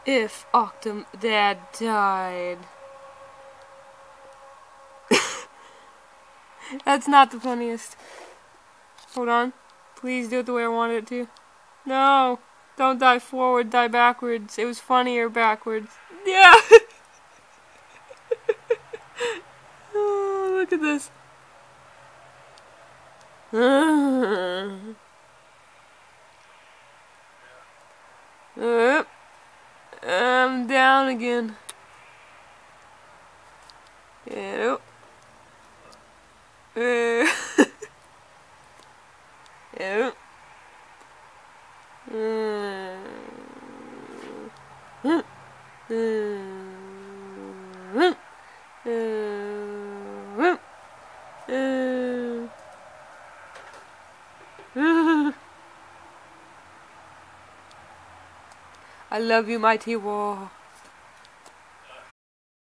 If Octum Dad died. That's not the funniest. Hold on. Please do it the way I wanted it to. No. Don't die forward, die backwards. It was funnier backwards. Yeah! Oh, look at this. I'm down again. Yep. Yep. I love you, mighty war.